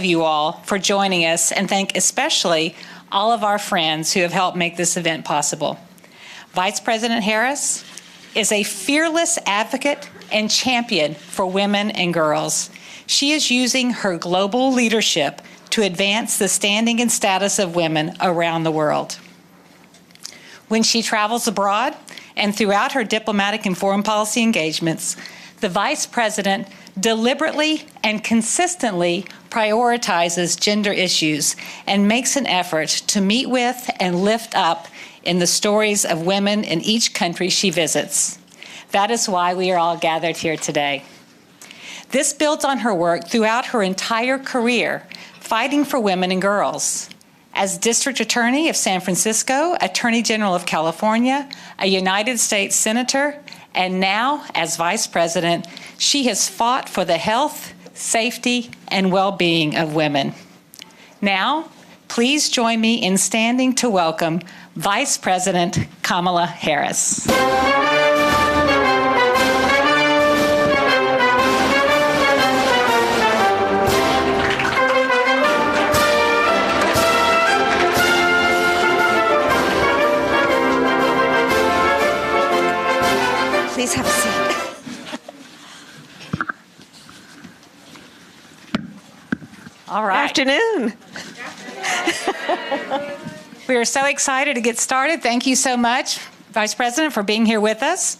you all for joining us, and thank especially all of our friends who have helped make this event possible. Vice President Harris is a fearless advocate and champion for women and girls. She is using her global leadership to advance the standing and status of women around the world. When she travels abroad and throughout her diplomatic and foreign policy engagements, the Vice President deliberately and consistently prioritizes gender issues and makes an effort to meet with and lift up in the stories of women in each country she visits. That is why we are all gathered here today. This builds on her work throughout her entire career, fighting for women and girls. As District Attorney of San Francisco, Attorney General of California, a United States Senator, and now as Vice President, she has fought for the health, safety, and well-being of women. Now, please join me in standing to welcome Vice President Kamala Harris. Please have a seat. All right. Good afternoon. We are so excited to get started. Thank you so much, Vice President, for being here with us.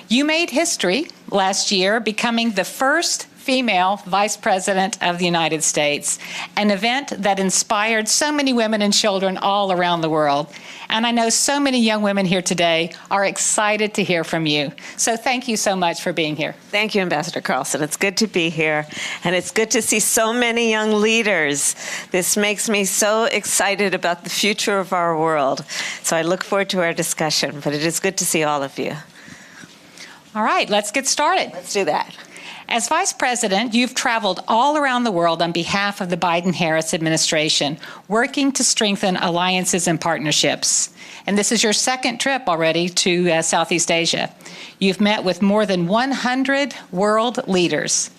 You made history last year, becoming the first female Vice President of the United States, an event that inspired so many women and children all around the world. And I know so many young women here today are excited to hear from you. So thank you so much for being here. Thank you, Ambassador Carlson. It's good to be here, and it's good to see so many young leaders. This makes me so excited about the future of our world. So I look forward to our discussion, but it is good to see all of you. All right, let's get started. Let's do that. As Vice President, you've traveled all around the world on behalf of the Biden-Harris administration, working to strengthen alliances and partnerships. And this is your second trip already to Southeast Asia. You've met with more than 100 world leaders.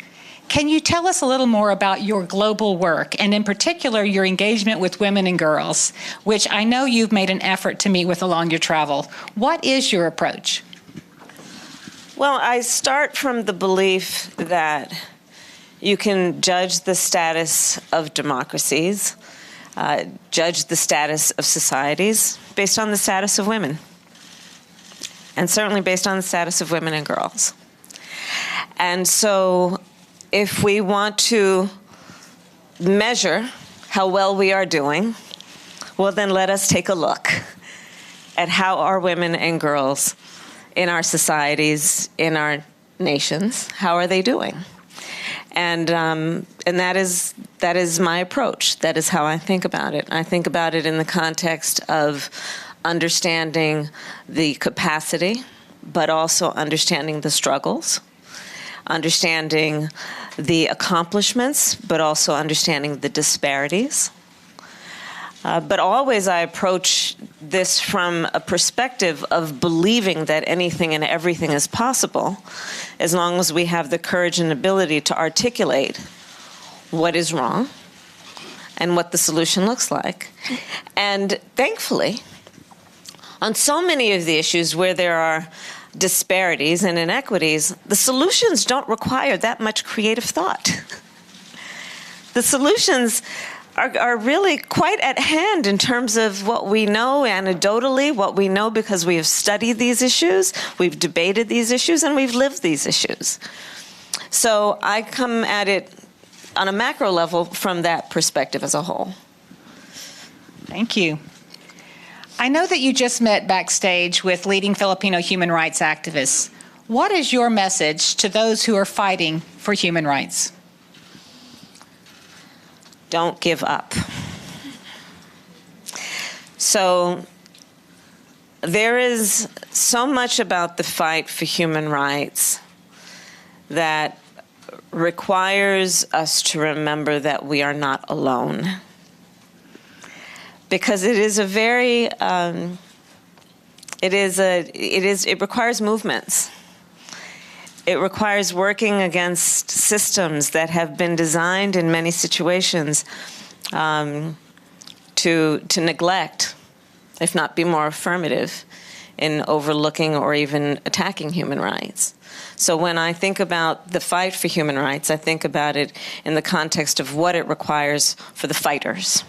Can you tell us a little more about your global work, and in particular, your engagement with women and girls, which I know you've made an effort to meet with along your travel? What is your approach? Well, I start from the belief that you can judge the status of democracies, judge the status of societies based on the status of women, and certainly based on the status of women and girls. And so if we want to measure how well we are doing, well, then let us take a look at how our women and girls in our societies, in our nations, how are they doing? And that is my approach. That is how I think about it. I think about it in the context of understanding the capacity, but also understanding the struggles, understanding the accomplishments, but also understanding the disparities. But always I approach this from a perspective of believing that anything and everything is possible, as long as we have the courage and ability to articulate what is wrong and what the solution looks like. And thankfully, on so many of the issues where there are disparities and inequities, the solutions don't require that much creative thought. The solutions are really quite at hand in terms of what we know anecdotally, what we know because we have studied these issues, we've debated these issues, and we've lived these issues. So I come at it on a macro level from that perspective as a whole. Thank you. I know that you just met backstage with leading Filipino human rights activists. What is your message to those who are fighting for human rights? Don't give up. So there is so much about the fight for human rights that requires us to remember that we are not alone. Because it is a very, it requires movements. It requires working against systems that have been designed in many situations to neglect, if not be more affirmative, in overlooking or even attacking human rights. So when I think about the fight for human rights, I think about it in the context of what it requires for the fighters.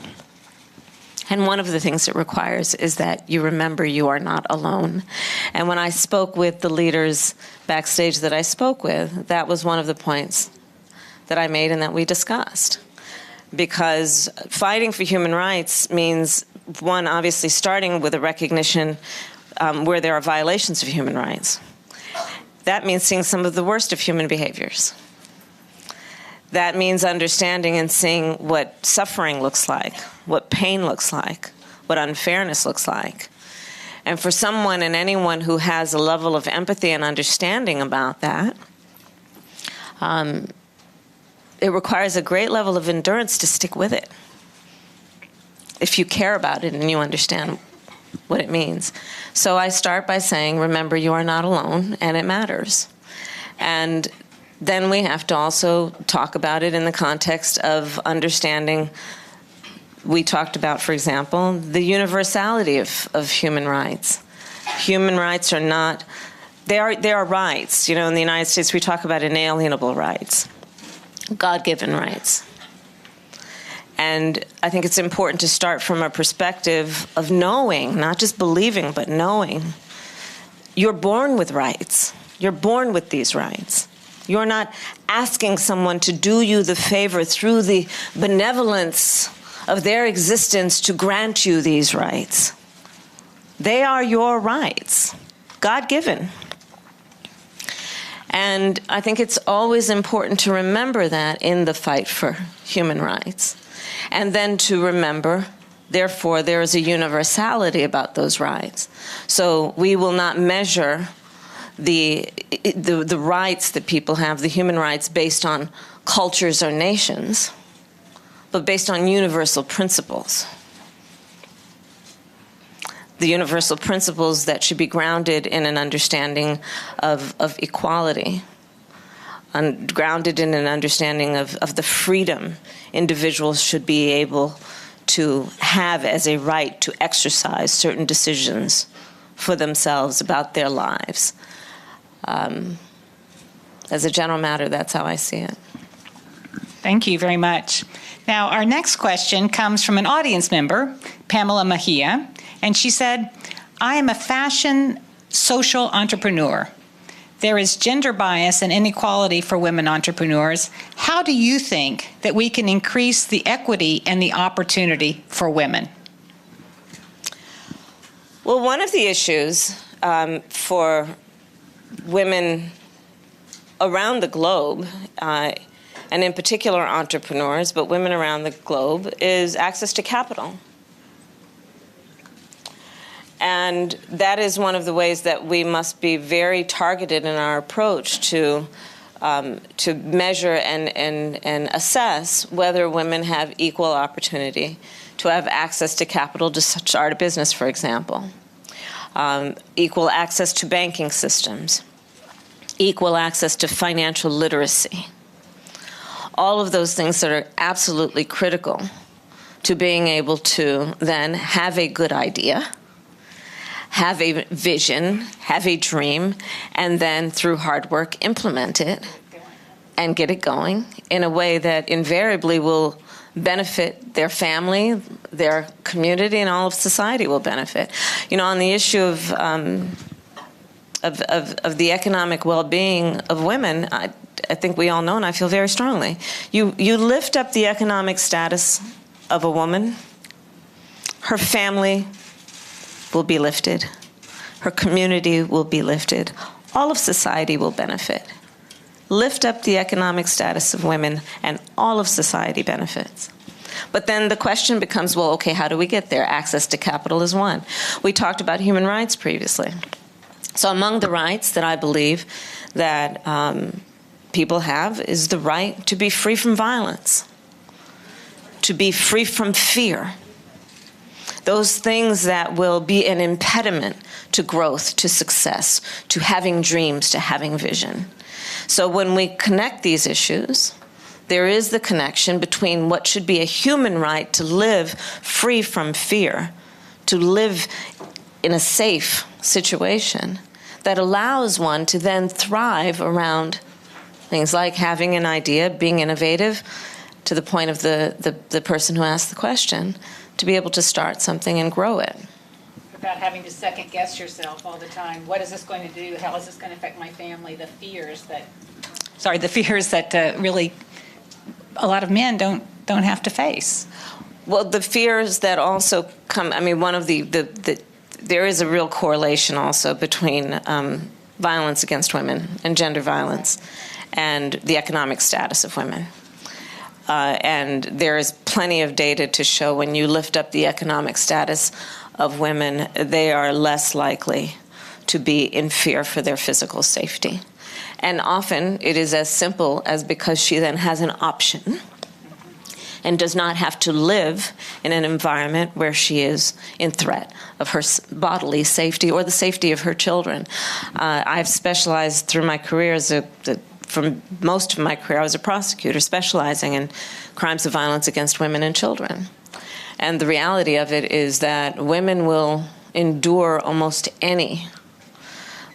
And one of the things it requires is that you remember you are not alone. And when I spoke with the leaders backstage that I spoke with, that was one of the points that I made and that we discussed. Because fighting for human rights means, one, obviously starting with a recognition where there are violations of human rights. That means seeing some of the worst of human behaviors. That means understanding and seeing what suffering looks like, what pain looks like, what unfairness looks like. And for someone and anyone who has a level of empathy and understanding about that, it requires a great level of endurance to stick with it, if you care about it and you understand what it means. So I start by saying, remember, you are not alone, and it matters. And then we have to also talk about it in the context of understanding. We talked about, for example, the universality of human rights. Human rights are not, they are rights. You know, in the United States, we talk about inalienable rights, God-given rights. And I think it's important to start from a perspective of knowing, not just believing, but knowing. You're born with rights. You're born with these rights. You're not asking someone to do you the favor through the benevolence of their existence to grant you these rights. They are your rights, God-given. And I think it's always important to remember that in the fight for human rights. And then to remember, therefore, there is a universality about those rights. So we will not measure the rights that people have, the human rights, based on cultures or nations, but based on universal principles. The universal principles that should be grounded in an understanding of equality, and grounded in an understanding of the freedom individuals should be able to have as a right to exercise certain decisions for themselves about their lives. As a general matter, that's how I see it. Thank you very much. Now, our next question comes from an audience member, Pamela Mejia, and she said, I am a fashion social entrepreneur. There is gender bias and inequality for women entrepreneurs. How do you think that we can increase the equity and the opportunity for women? Well, one of the issues for women around the globe, and in particular entrepreneurs, but women around the globe, is access to capital. And that is one of the ways that we must be very targeted in our approach to measure and assess whether women have equal opportunity to have access to capital to start a business, for example. Equal access to banking systems. Equal access to financial literacy. All of those things that are absolutely critical to being able to then have a good idea, have a vision, have a dream, and then through hard work implement it and get it going in a way that invariably will benefit their family, their community, and all of society will benefit. You know, on the issue of the economic well-being of women, I think we all know, and I feel very strongly, you lift up the economic status of a woman, her family will be lifted, her community will be lifted, all of society will benefit. Lift up the economic status of women and all of society benefits. But then the question becomes, well, okay, how do we get there? Access to capital is one. We talked about human rights previously. So among the rights that I believe that people have is the right to be free from violence, to be free from fear, those things that will be an impediment to growth, to success, to having dreams, to having vision. So when we connect these issues, there is the connection between what should be a human right to live free from fear, to live in a safe situation that allows one to then thrive around things like having an idea, being innovative, to the point of the person who asked the question, to be able to start something and grow it. Without having to second guess yourself all the time. What is this going to do? How is this going to affect my family? The fears that really a lot of men don't have to face. Well, the fears that also come, I mean, one of there is a real correlation also between violence against women and gender violence and the economic status of women. And there is plenty of data to show when you lift up the economic status of women, they are less likely to be in fear for their physical safety. And often it is as simple as because she then has an option and does not have to live in an environment where she is in threat of her bodily safety or the safety of her children. I've specialized through my career from most of my career, I was a prosecutor specializing in crimes of violence against women and children. And the reality of it is that women will endure almost any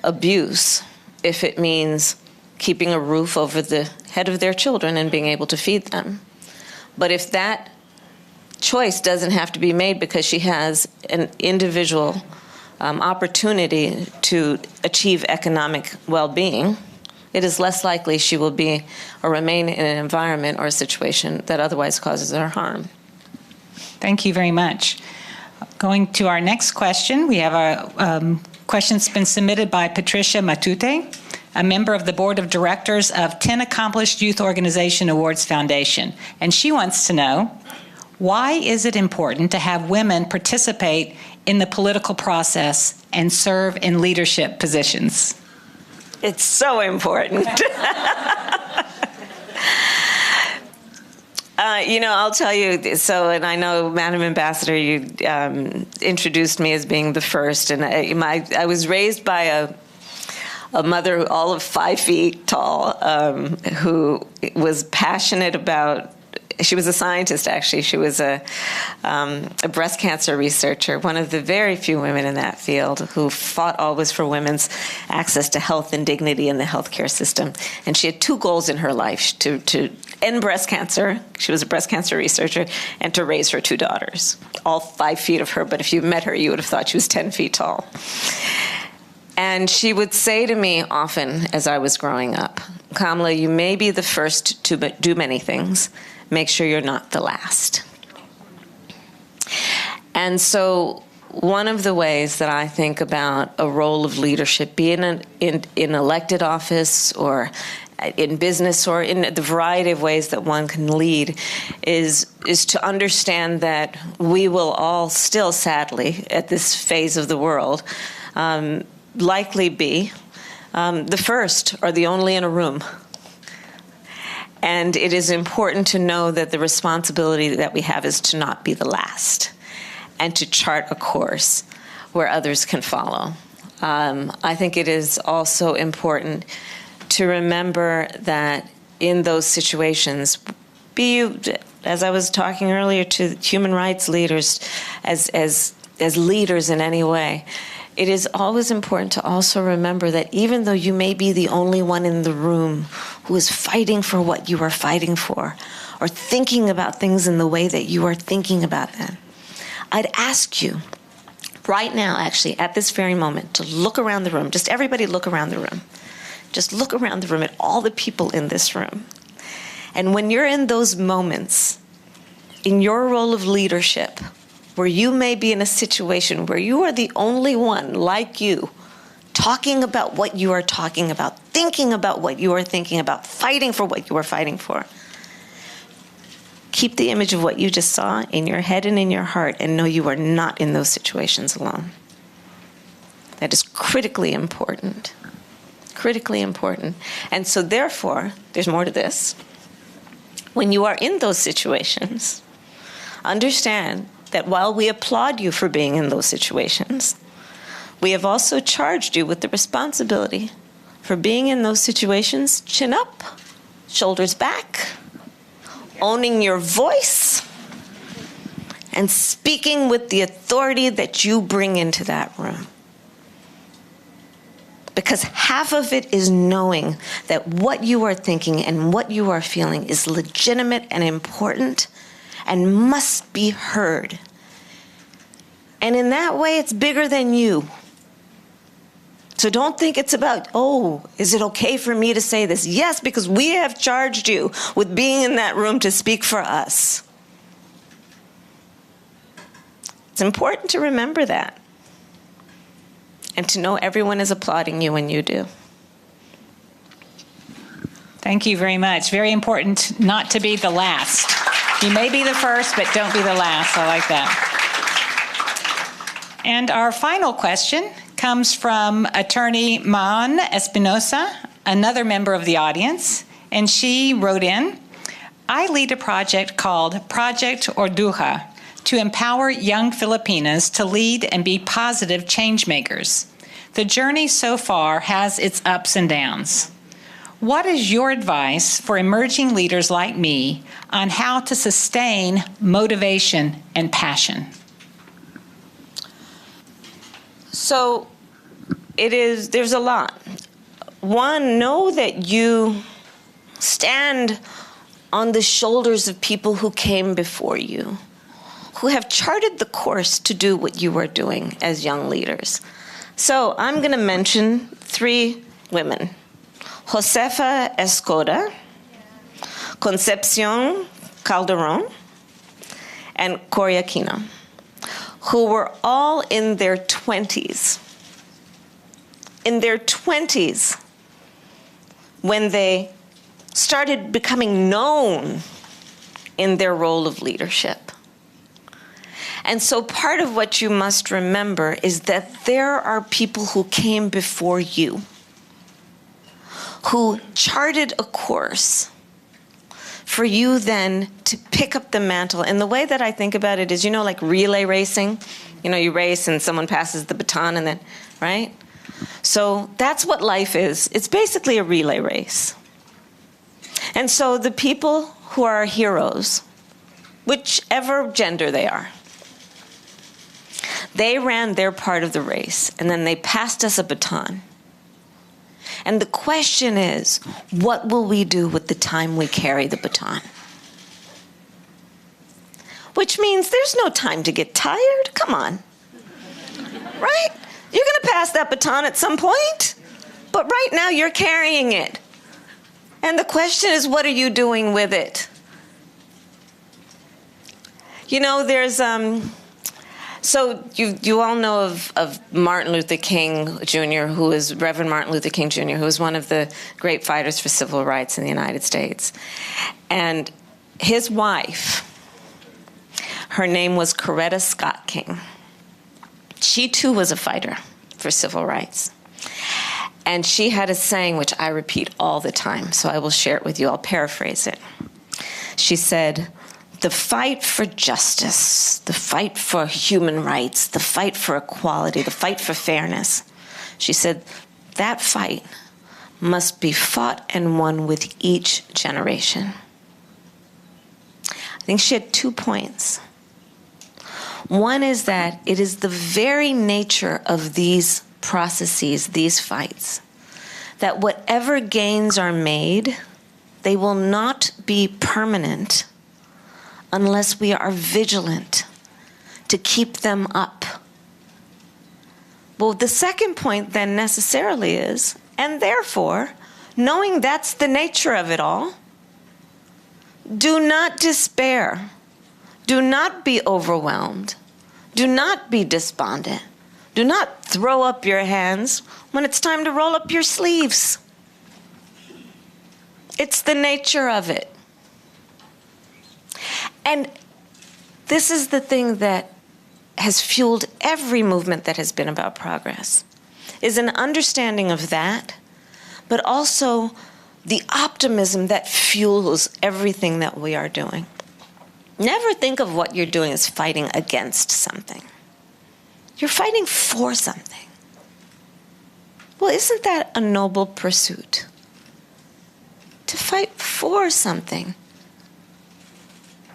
abuse if it means keeping a roof over the head of their children and being able to feed them. But if that choice doesn't have to be made because she has an individual opportunity to achieve economic well-being, it is less likely she will be or remain in an environment or a situation that otherwise causes her harm. Thank you very much. Going to our next question, we have a question that's been submitted by Patricia Matute, a member of the board of directors of 10 Accomplished Youth Organization Awards Foundation. And she wants to know, why is it important to have women participate in the political process and serve in leadership positions? It's so important. I'll tell you, and I know, Madam Ambassador, you introduced me as being the first, and I was raised by a mother all of 5 feet tall who was passionate about, she was a scientist, actually. She was a breast cancer researcher, one of the very few women in that field who fought always for women's access to health and dignity in the healthcare system. And she had 2 goals in her life, to end breast cancer, she was a breast cancer researcher, and to raise her 2 daughters, all 5 feet of her, but if you met her, you would have thought she was 10 feet tall. And she would say to me often as I was growing up, Kamala, you may be the first to do many things. Make sure you're not the last. And so one of the ways that I think about a role of leadership, be in elected office or in business or in the variety of ways that one can lead, is to understand that we will all still, sadly, at this phase of the world, likely be the first or the only in a room. And it is important to know that the responsibility that we have is to not be the last and to chart a course where others can follow. I think it is also important to remember that in those situations, be you, as I was talking earlier, to human rights leaders, as leaders in any way, it is always important to also remember that even though you may be the only one in the room who is fighting for what you are fighting for, or thinking about things in the way that you are thinking about them, I'd ask you right now, actually, at this very moment, to look around the room. Just everybody look around the room. Just look around the room at all the people in this room. And when you're in those moments, in your role of leadership, where you may be in a situation where you are the only one like you talking about what you are talking about, thinking about what you are thinking about, fighting for what you are fighting for, keep the image of what you just saw in your head and in your heart and know you are not in those situations alone. That is critically important. Critically important. And so therefore, there's more to this. When you are in those situations, understand that while we applaud you for being in those situations, we have also charged you with the responsibility for being in those situations, chin up, shoulders back, owning your voice, and speaking with the authority that you bring into that room. Because half of it is knowing that what you are thinking and what you are feeling is legitimate and important and must be heard. And in that way, it's bigger than you. So don't think it's about, oh, is it okay for me to say this? Yes, because we have charged you with being in that room to speak for us. It's important to remember that and to know everyone is applauding you when you do. Thank you very much. Very important not to be the last. You may be the first, but don't be the last. I like that. And our final question comes from Attorney Maan Espinosa, another member of the audience, and she wrote in, I lead a project called Project Orduja to empower young Filipinas to lead and be positive change makers. The journey so far has its ups and downs. What is your advice for emerging leaders like me on how to sustain motivation and passion? So there's a lot. One, know that you stand on the shoulders of people who came before you, who have charted the course to do what you are doing as young leaders. So I'm going to mention 3 women: Josefa Escoda, Concepcion Calderon, and Cory Aquino, who were all in their 20s. In their 20s, when they started becoming known in their role of leadership. And so part of what you must remember is that there are people who came before you, who charted a course for you then to pick up the mantle. And the way that I think about it is, you know, like relay racing. You know, you race and someone passes the baton and then, right? So that's what life is. It's basically a relay race. And so the people who are heroes, whichever gender they are, they ran their part of the race, and then they passed us a baton. And the question is, what will we do with the time we carry the baton? Which means there's no time to get tired. Come on. Right? You're going to pass that baton at some point, but right now you're carrying it. And the question is, what are you doing with it? You know, there's... So you all know of Martin Luther King Jr., who is Reverend Martin Luther King Jr., who was one of the great fighters for civil rights in the United States. And his wife, her name was Coretta Scott King. She too was a fighter for civil rights. And she had a saying, which I repeat all the time, so I will share it with you. I'll paraphrase it. She said, the fight for justice, the fight for human rights, the fight for equality, the fight for fairness, she said, that fight must be fought and won with each generation. I think she had 2 points. One is that it is the very nature of these processes, these fights, that whatever gains are made, they will not be permanent unless we are vigilant to keep them up. Well, the second point then necessarily is, and therefore, knowing that's the nature of it all, do not despair. Do not be overwhelmed. Do not be despondent. Do not throw up your hands when it's time to roll up your sleeves. It's the nature of it. And this is the thing that has fueled every movement that has been about progress, is an understanding of that, but also the optimism that fuels everything that we are doing. Never think of what you're doing as fighting against something. You're fighting for something. Well, isn't that a noble pursuit? To fight for something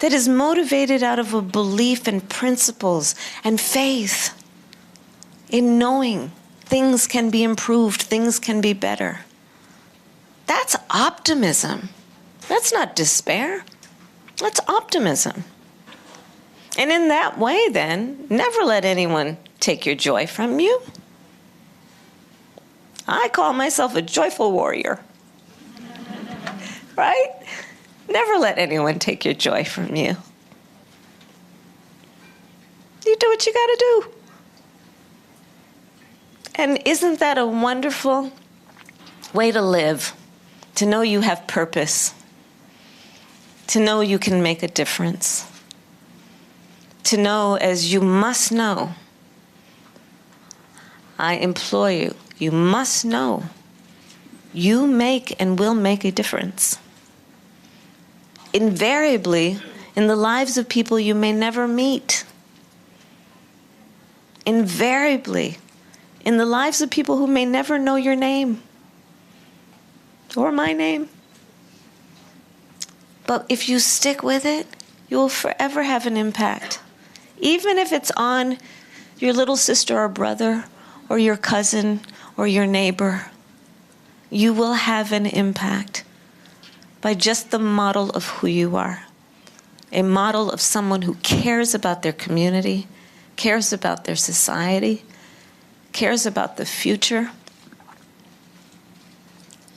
that is motivated out of a belief in principles and faith in knowing things can be improved, things can be better. That's optimism. That's not despair. That's optimism. And in that way, then, never let anyone take your joy from you. I call myself a joyful warrior. Right? Never let anyone take your joy from you. You do what you got to do. And isn't that a wonderful way to live? To know you have purpose. To know you can make a difference. To know, as you must know, I implore you, you must know, you make and will make a difference. Invariably, in the lives of people you may never meet. Invariably, in the lives of people who may never know your name or my name. But if you stick with it, you will forever have an impact. Even if it's on your little sister or brother or your cousin or your neighbor, you will have an impact by just the model of who you are. A model of someone who cares about their community, cares about their society, cares about the future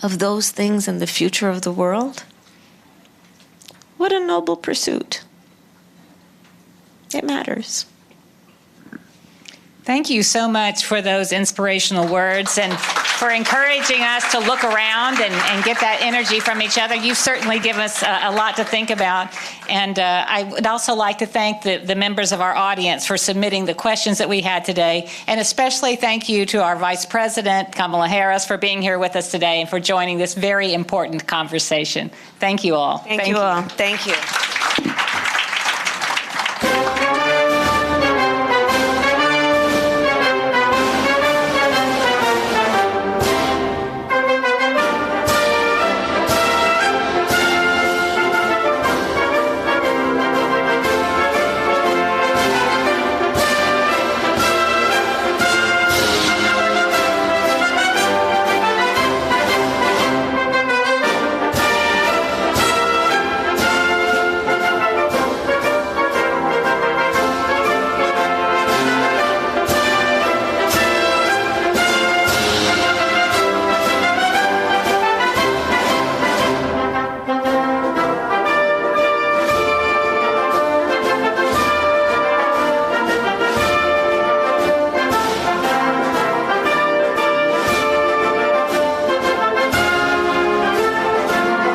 of those things and the future of the world. What a noble pursuit. It matters. Thank you so much for those inspirational words and for encouraging us to look around and get that energy from each other. You've certainly given us a lot to think about. And I would also like to thank the members of our audience for submitting the questions that we had today. And especially thank you to our Vice President, Kamala Harris, for being here with us today and for joining this very important conversation. Thank you all. Thank you all. Thank you.